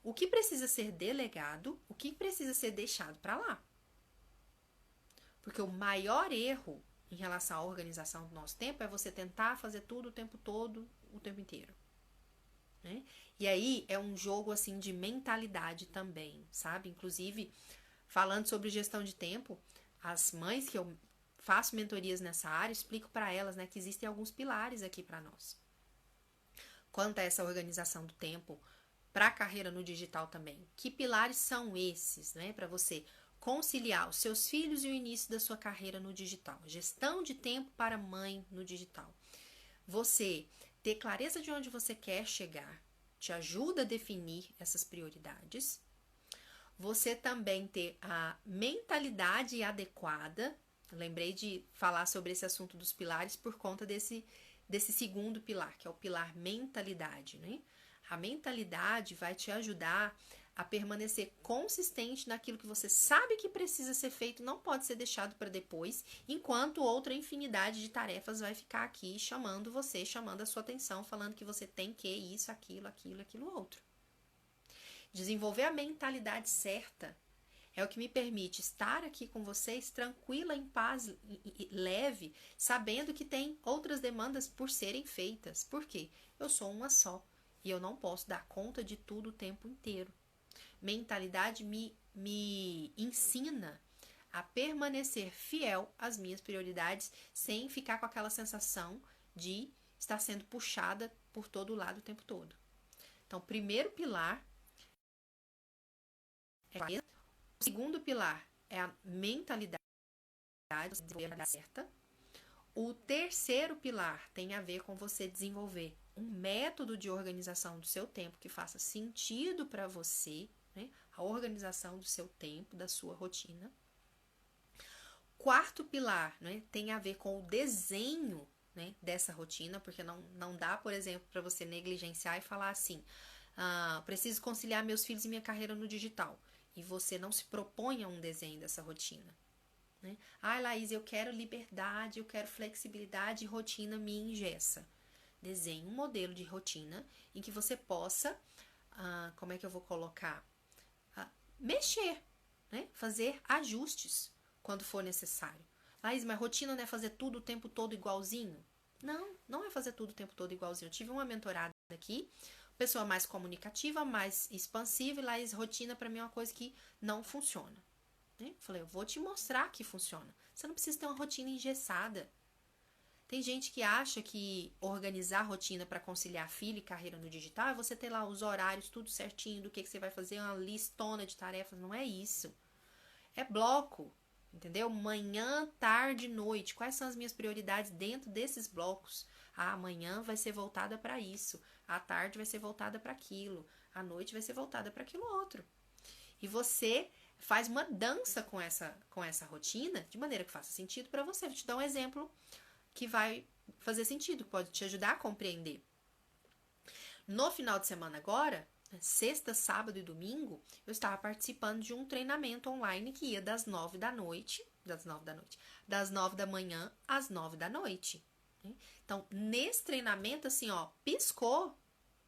o que precisa ser delegado, o que precisa ser deixado para lá. Porque o maior erro em relação à organização do nosso tempo é você tentar fazer tudo o tempo todo, o tempo inteiro. Né? E aí é um jogo assim de mentalidade também, sabe? Inclusive, falando sobre gestão de tempo, as mães que eu faço mentorias nessa área, explico para elas, né, que existem alguns pilares aqui para nós. Quanto a essa organização do tempo para a carreira no digital também. Que pilares são esses, né, para você conciliar os seus filhos e o início da sua carreira no digital? Gestão de tempo para mãe no digital. Você ter clareza de onde você quer chegar, te ajuda a definir essas prioridades. Você também ter a mentalidade adequada. Lembrei de falar sobre esse assunto dos pilares por conta desse segundo pilar, que é o pilar mentalidade, né? A mentalidade vai te ajudar a permanecer consistente naquilo que você sabe que precisa ser feito, não pode ser deixado para depois, enquanto outra infinidade de tarefas vai ficar aqui chamando você, chamando a sua atenção, falando que você tem que isso, aquilo outro. Desenvolver a mentalidade certa é o que me permite estar aqui com vocês tranquila, em paz, leve, sabendo que tem outras demandas por serem feitas. Por quê? Eu sou uma só e eu não posso dar conta de tudo o tempo inteiro. Mentalidade me ensina a permanecer fiel às minhas prioridades sem ficar com aquela sensação de estar sendo puxada por todo lado o tempo todo. Então, o primeiro pilar é clareza. O segundo pilar é a mentalidade certa. O terceiro pilar tem a ver com você desenvolver um método de organização do seu tempo que faça sentido para você, né? A organização do seu tempo, da sua rotina. Quarto pilar, né, tem a ver com o desenho, né, dessa rotina, porque não dá, por exemplo, para você negligenciar e falar assim, preciso conciliar meus filhos e minha carreira no digital, e você não se propõe a um desenho dessa rotina. Né? Laís, eu quero liberdade, eu quero flexibilidade e rotina me engessa. Desenhe um modelo de rotina em que você possa, como é que eu vou colocar? Mexer, né? Fazer ajustes quando for necessário. Laís, mas rotina não é fazer tudo o tempo todo igualzinho? Não é fazer tudo o tempo todo igualzinho. Eu tive uma mentorada aqui, pessoa mais comunicativa, mais expansiva, e Laís, rotina para mim é uma coisa que não funciona. Falei, eu vou te mostrar que funciona. Você não precisa ter uma rotina engessada. Tem gente que acha que organizar a rotina para conciliar filho e carreira no digital é você ter lá os horários, tudo certinho, do que você vai fazer, uma listona de tarefas. Não é isso. É bloco. Entendeu? Manhã, tarde, noite. Quais são as minhas prioridades dentro desses blocos? A manhã vai ser voltada para isso. A tarde vai ser voltada para aquilo. A noite vai ser voltada para aquilo outro. E você faz uma dança com essa rotina de maneira que faça sentido para você. Vou te dar um exemplo que vai fazer sentido, pode te ajudar a compreender. No final de semana agora, sexta, sábado e domingo, eu estava participando de um treinamento online que ia das 9 da manhã às 9 da noite. Então, nesse treinamento, assim, ó, piscou,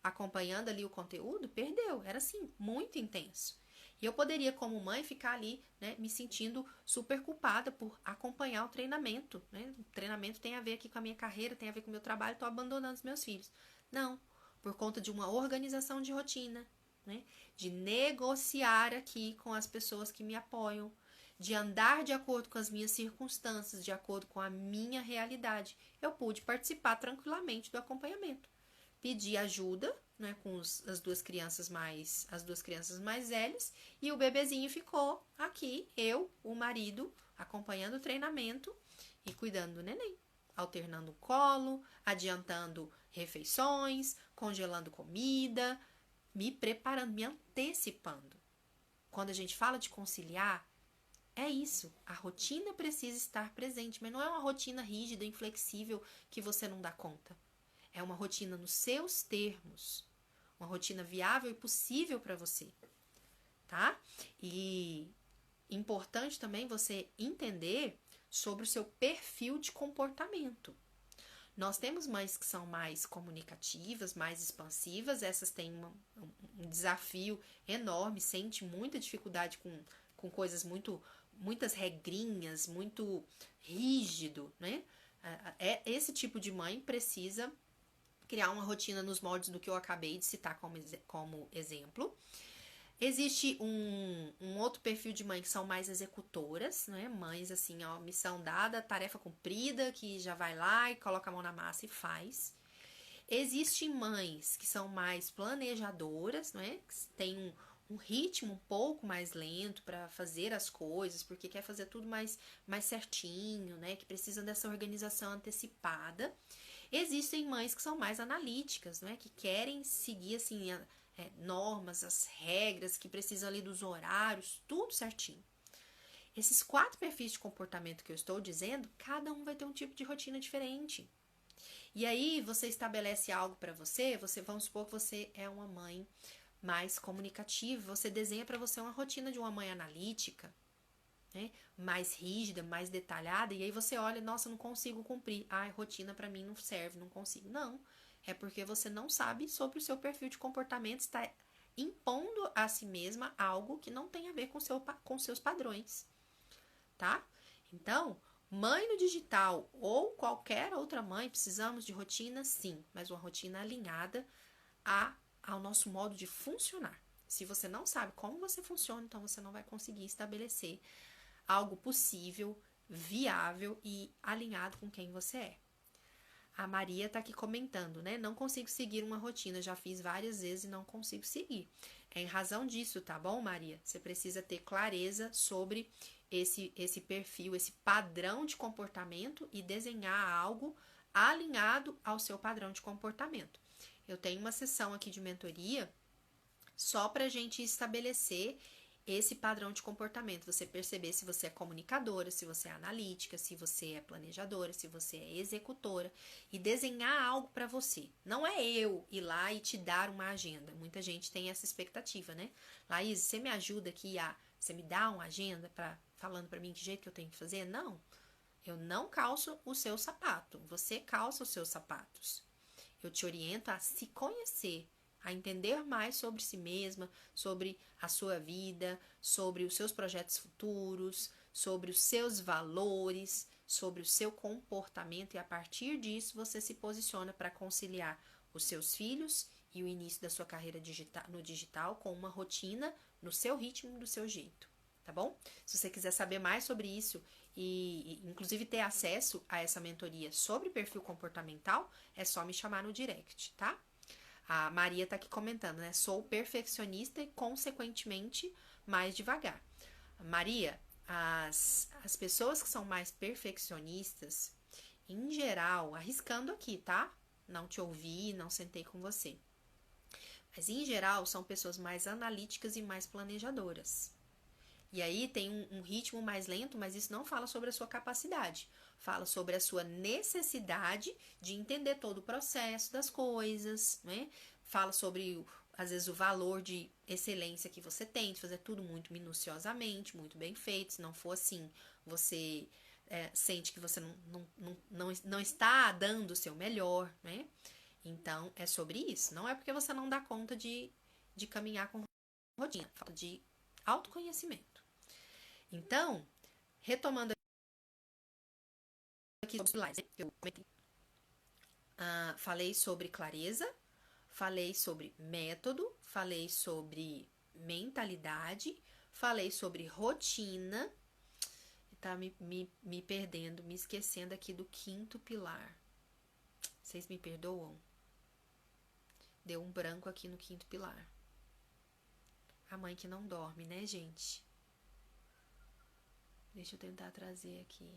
acompanhando ali o conteúdo, perdeu. Era assim, muito intenso. E eu poderia, como mãe, ficar ali, né, me sentindo super culpada por acompanhar o treinamento, né? O treinamento tem a ver aqui com a minha carreira, tem a ver com o meu trabalho, estou abandonando os meus filhos. Não, por conta de uma organização de rotina, né? De negociar aqui com as pessoas que me apoiam, de andar de acordo com as minhas circunstâncias, de acordo com a minha realidade. Eu pude participar tranquilamente do acompanhamento. Pedi ajuda, né, com as duas crianças mais velhas, e o bebezinho ficou aqui, eu, o marido, acompanhando o treinamento e cuidando do neném, alternando o colo, adiantando refeições, congelando comida, me preparando, me antecipando. Quando a gente fala de conciliar, é isso, a rotina precisa estar presente, mas não é uma rotina rígida, inflexível, que você não dá conta. É uma rotina nos seus termos, uma rotina viável e possível para você, tá? E importante também você entender sobre o seu perfil de comportamento. Nós temos mães que são mais comunicativas, mais expansivas, essas têm um desafio enorme, sente muita dificuldade com coisas muitas regrinhas, muito rígido, né? Esse tipo de mãe precisa criar uma rotina nos moldes do que eu acabei de citar como exemplo. Existe um outro perfil de mãe que são mais executoras, né? Mães assim, ó, missão dada, tarefa cumprida, que já vai lá e coloca a mão na massa e faz. Existem mães que são mais planejadoras, né? Que tem um ritmo um pouco mais lento para fazer as coisas, porque quer fazer tudo mais certinho, né? Que precisam dessa organização antecipada. Existem mães que são mais analíticas, né? Que querem seguir assim normas, as regras, que precisam ali dos horários, tudo certinho. Esses 4 perfis de comportamento que eu estou dizendo, cada um vai ter um tipo de rotina diferente. E aí você estabelece algo para você, vamos supor que você é uma mãe mais comunicativa, você desenha para você uma rotina de uma mãe analítica, né? Mais rígida, mais detalhada, e aí você olha, nossa, não consigo cumprir, a rotina para mim não serve, não consigo. Não, é porque você não sabe sobre o seu perfil de comportamento, está impondo a si mesma algo que não tem a ver com seus padrões, tá? Então, mãe no digital ou qualquer outra mãe, precisamos de rotina, sim, mas uma rotina alinhada ao nosso modo de funcionar. Se você não sabe como você funciona, então você não vai conseguir estabelecer algo possível, viável e alinhado com quem você é. A Maria tá aqui comentando, né? Não consigo seguir uma rotina, já fiz várias vezes e não consigo seguir. É em razão disso, tá bom, Maria? Você precisa ter clareza sobre esse perfil, esse padrão de comportamento e desenhar algo alinhado ao seu padrão de comportamento. Eu tenho uma sessão aqui de mentoria só pra gente estabelecer esse padrão de comportamento, você perceber se você é comunicadora, se você é analítica, se você é planejadora, se você é executora e desenhar algo para você. Não é eu ir lá e te dar uma agenda. Muita gente tem essa expectativa, né? Laís, você me ajuda aqui você me dá uma agenda falando para mim que jeito que eu tenho que fazer? Não. Eu não calço o seu sapato, você calça os seus sapatos. Eu te oriento a se conhecer, a entender mais sobre si mesma, sobre a sua vida, sobre os seus projetos futuros, sobre os seus valores, sobre o seu comportamento, e a partir disso você se posiciona para conciliar os seus filhos e o início da sua carreira no digital com uma rotina no seu ritmo e do seu jeito, tá bom? Se você quiser saber mais sobre isso e inclusive ter acesso a essa mentoria sobre perfil comportamental, é só me chamar no direct, tá? A Maria tá aqui comentando, né? Sou perfeccionista e, consequentemente, mais devagar. Maria, As pessoas que são mais perfeccionistas, em geral, arriscando aqui, tá? Não te ouvi, não sentei com você. Mas, em geral, são pessoas mais analíticas e mais planejadoras. E aí tem um ritmo mais lento, mas isso não fala sobre a sua capacidade. Fala sobre a sua necessidade de entender todo o processo das coisas, né? Fala sobre, às vezes, o valor de excelência que você tem, de fazer tudo muito minuciosamente, muito bem feito. Se não for assim, você sente que você não está dando o seu melhor, né? Então, é sobre isso. Não é porque você não dá conta de caminhar com rotina. Fala de autoconhecimento. Então, retomando aqui sobre os pilares, eu comentei. Falei sobre clareza, falei sobre método, falei sobre mentalidade, falei sobre rotina. Tá me perdendo, me esquecendo aqui do quinto pilar. Vocês me perdoam? Deu um branco aqui no quinto pilar. A mãe que não dorme, né, gente? Deixa eu tentar trazer aqui.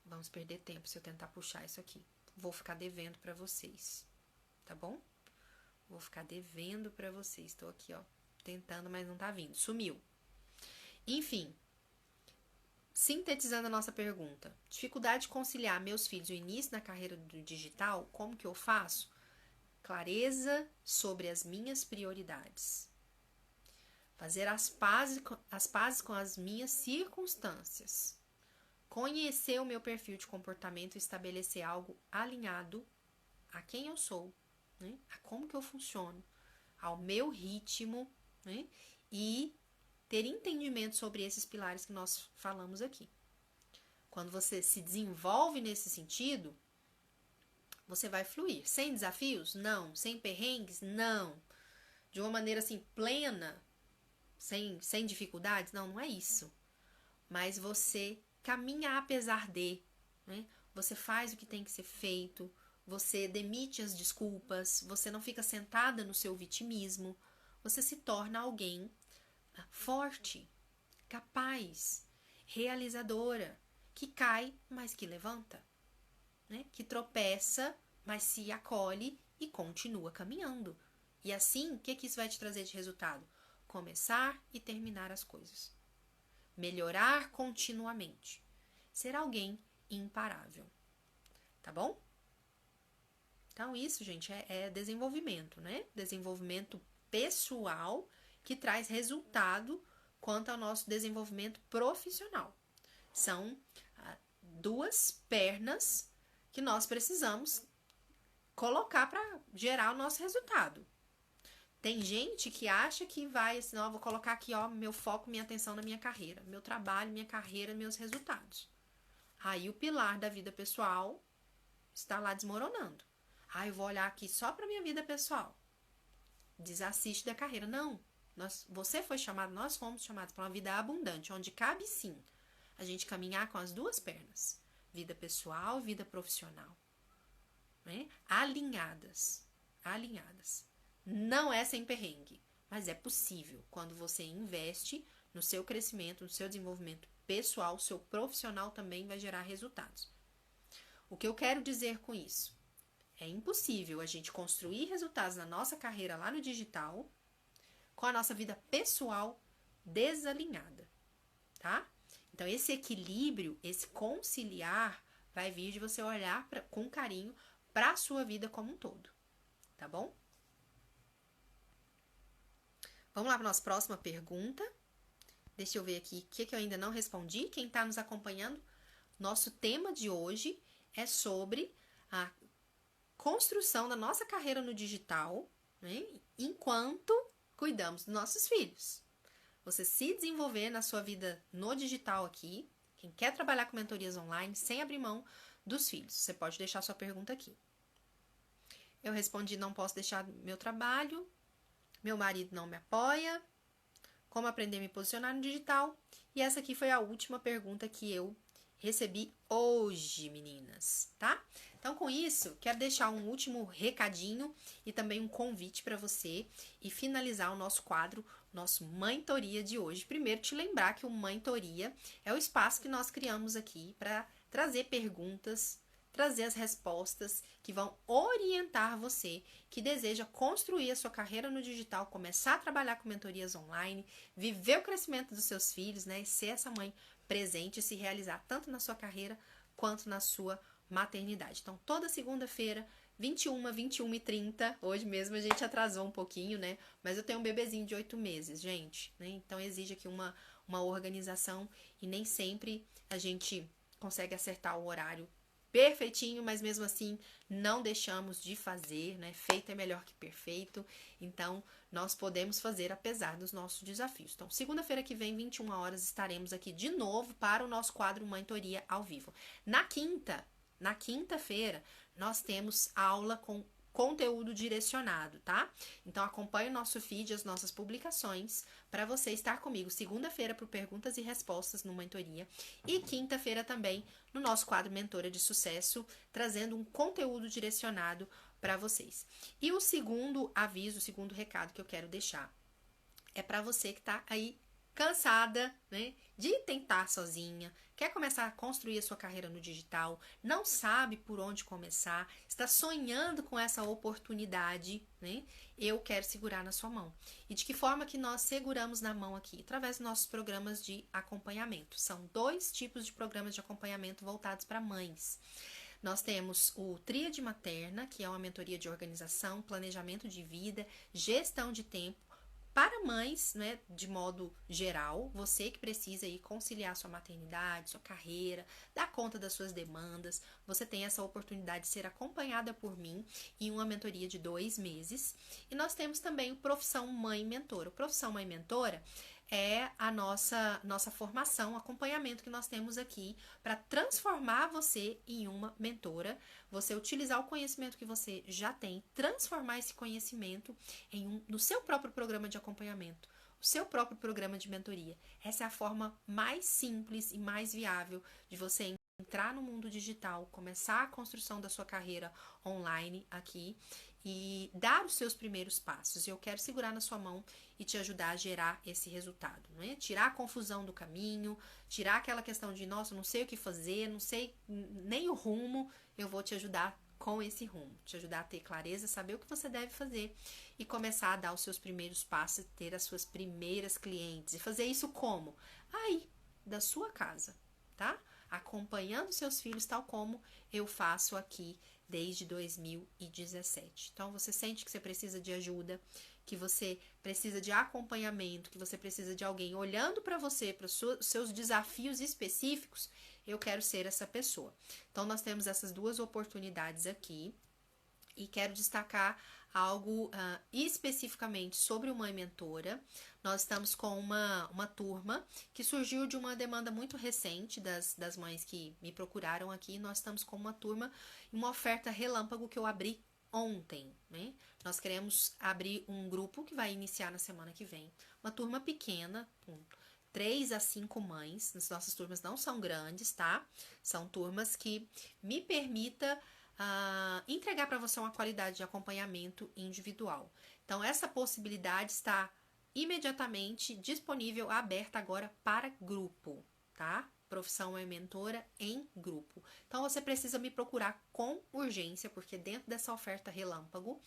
Vamos perder tempo se eu tentar puxar isso aqui. Vou ficar devendo pra vocês, tá bom? Vou ficar devendo pra vocês. Tô aqui, ó, tentando, mas não tá vindo. Sumiu. Enfim, sintetizando a nossa pergunta. Dificuldade de conciliar meus filhos o início na carreira do digital, como que eu faço? Clareza sobre as minhas prioridades. Fazer as pazes com as minhas circunstâncias. Conhecer o meu perfil de comportamento e estabelecer algo alinhado a quem eu sou, né? A como que eu funciono, ao meu ritmo, né? E ter entendimento sobre esses pilares que nós falamos aqui. Quando você se desenvolve nesse sentido, você vai fluir. Sem desafios? Não. Sem perrengues? Não. De uma maneira assim, plena, sem dificuldades? Não, não é isso. Mas você caminha apesar de, né? Você faz o que tem que ser feito, você demite as desculpas, você não fica sentada no seu vitimismo, você se torna alguém forte, capaz, realizadora, que cai, mas que levanta, né? Que tropeça, mas se acolhe e continua caminhando. E assim, o que isso vai te trazer de resultado? Começar e terminar as coisas. Melhorar continuamente. Ser alguém imparável. Tá bom? Então, isso, gente, é desenvolvimento, né? Desenvolvimento pessoal que traz resultado quanto ao nosso desenvolvimento profissional. São duas pernas que nós precisamos colocar para gerar o nosso resultado. Tem gente que acha que vai, assim, ó, vou colocar aqui, ó, meu foco, minha atenção na minha carreira, meu trabalho, minha carreira, meus resultados. Aí o pilar da vida pessoal está lá desmoronando. Eu vou olhar aqui só para minha vida pessoal. Desassiste da carreira. Não. Você foi chamado, nós fomos chamados para uma vida abundante, onde cabe sim a gente caminhar com as duas pernas. Vida pessoal, vida profissional. Né? Alinhadas. Não é sem perrengue, mas é possível quando você investe no seu crescimento, no seu desenvolvimento pessoal, o seu profissional também vai gerar resultados. O que eu quero dizer com isso? É impossível a gente construir resultados na nossa carreira lá no digital com a nossa vida pessoal desalinhada, tá? Então, esse equilíbrio, esse conciliar, vai vir de você olhar com carinho para a sua vida como um todo, tá bom? Vamos lá para a nossa próxima pergunta. Deixa eu ver aqui o que eu ainda não respondi. Quem está nos acompanhando, nosso tema de hoje é sobre a construção da nossa carreira no digital, né, enquanto cuidamos dos nossos filhos. Você se desenvolver na sua vida no digital aqui, quem quer trabalhar com mentorias online, sem abrir mão dos filhos. Você pode deixar sua pergunta aqui. Eu respondi, não posso deixar meu trabalho, meu marido não me apoia, como aprender a me posicionar no digital. E essa aqui foi a última pergunta que eu recebi hoje, meninas, tá? Então, com isso, quero deixar um último recadinho e também um convite para você e finalizar o nosso quadro, nosso Mentoria de hoje. Primeiro, te lembrar que o Mentoria é o espaço que nós criamos aqui para trazer perguntas, trazer as respostas que vão orientar você que deseja construir a sua carreira no digital, começar a trabalhar com mentorias online, viver o crescimento dos seus filhos, né? E ser essa mãe presente e se realizar tanto na sua carreira quanto na sua maternidade. Então, toda segunda-feira, 21h30, hoje mesmo a gente atrasou um pouquinho, né? Mas eu tenho um bebezinho de 8 meses, gente, né? Então, exige aqui uma organização e nem sempre a gente consegue acertar o horário perfeitinho, mas mesmo assim não deixamos de fazer, né? Feito é melhor que perfeito, então nós podemos fazer apesar dos nossos desafios. Então, segunda-feira que vem, 21 horas, estaremos aqui de novo para o nosso quadro Mentoria ao vivo. Na quinta-feira, nós temos aula com conteúdo direcionado, tá? Então, acompanhe o nosso feed, as nossas publicações, para você estar comigo segunda-feira por perguntas e respostas no Mentoria e quinta-feira também no nosso quadro Mentora de Sucesso, trazendo um conteúdo direcionado para vocês. E o segundo aviso, o segundo recado que eu quero deixar é para você que tá aí cansada, né, de tentar sozinha, quer começar a construir a sua carreira no digital, não sabe por onde começar, está sonhando com essa oportunidade, né? Eu quero segurar na sua mão. E de que forma que nós seguramos na mão aqui? Através dos nossos programas de acompanhamento. São 2 tipos de programas de acompanhamento voltados para mães. Nós temos o Tríade Materna, que é uma mentoria de organização, planejamento de vida, gestão de tempo, para mães, né, de modo geral, você que precisa aí conciliar sua maternidade, sua carreira, dar conta das suas demandas, você tem essa oportunidade de ser acompanhada por mim em uma mentoria de 2 meses. E nós temos também o Profissão Mãe Mentora. O Profissão Mãe Mentora é a nossa formação, acompanhamento que nós temos aqui para transformar você em uma mentora, você utilizar o conhecimento que você já tem, transformar esse conhecimento no seu próprio programa de acompanhamento, o seu próprio programa de mentoria. Essa é a forma mais simples e mais viável de você entrar no mundo digital, começar a construção da sua carreira online aqui e dar os seus primeiros passos. Eu quero segurar na sua mão e te ajudar a gerar esse resultado, não é? Tirar a confusão do caminho, tirar aquela questão de, nossa, não sei o que fazer, não sei nem o rumo, eu vou te ajudar com esse rumo, te ajudar a ter clareza, saber o que você deve fazer e começar a dar os seus primeiros passos, ter as suas primeiras clientes. E fazer isso como? Aí, da sua casa, tá? Acompanhando seus filhos, tal como eu faço aqui desde 2017. Então, você sente que você precisa de ajuda, que você precisa de acompanhamento, que você precisa de alguém olhando para você, para os seus desafios específicos, eu quero ser essa pessoa. Então, nós temos essas 2 oportunidades aqui e quero destacar algo especificamente sobre o Mãe Mentora. Nós estamos com uma turma que surgiu de uma demanda muito recente das mães que me procuraram aqui. Nós estamos com uma turma, uma oferta relâmpago que eu abri ontem, né? Nós queremos abrir um grupo que vai iniciar na semana que vem. Uma turma pequena, com 3 a 5 mães. As nossas turmas não são grandes, tá? São turmas que me permita entregar para você uma qualidade de acompanhamento individual. Então, essa possibilidade está imediatamente disponível, aberta agora para grupo, tá? Profissão é mentora em grupo. Então, você precisa me procurar com urgência, porque dentro dessa oferta relâmpago,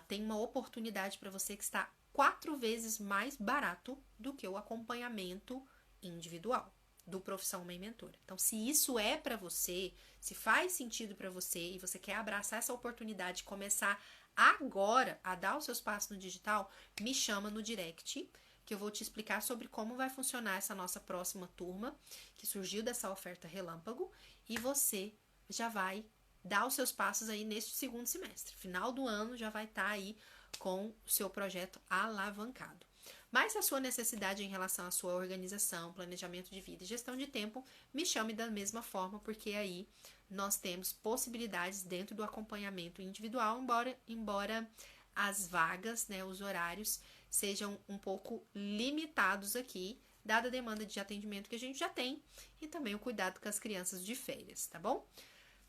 tem uma oportunidade para você que está 4 vezes mais barato do que o acompanhamento individual do Profissão Mãe Mentora. Então, se isso é para você, se faz sentido para você e você quer abraçar essa oportunidade de começar agora a dar os seus passos no digital, me chama no direct, que eu vou te explicar sobre como vai funcionar essa nossa próxima turma, que surgiu dessa oferta relâmpago, e você já vai dar os seus passos aí neste segundo semestre. Final do ano já vai estar aí com o seu projeto alavancado. Mas se a sua necessidade em relação à sua organização, planejamento de vida e gestão de tempo, me chame da mesma forma, porque aí nós temos possibilidades dentro do acompanhamento individual, embora as vagas, né, os horários, sejam um pouco limitados aqui, dada a demanda de atendimento que a gente já tem e também o cuidado com as crianças de férias, tá bom?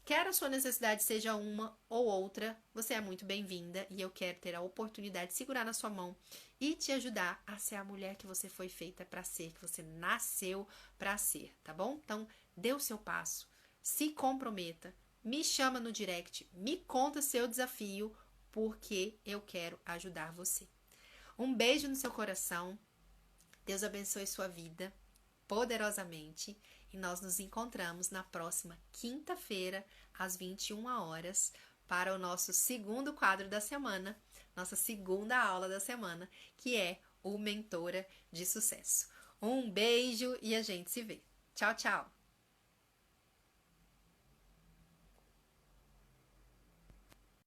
Quer a sua necessidade seja uma ou outra, você é muito bem-vinda e eu quero ter a oportunidade de segurar na sua mão e te ajudar a ser a mulher que você foi feita para ser, que você nasceu para ser, tá bom? Então, dê o seu passo, se comprometa, me chama no direct, me conta seu desafio, porque eu quero ajudar você. Um beijo no seu coração, Deus abençoe sua vida poderosamente e nós nos encontramos na próxima quinta-feira, às 21 horas, para o nosso segundo quadro da semana, nossa segunda aula da semana, que é o Mentora de Sucesso. Um beijo e a gente se vê. Tchau, tchau!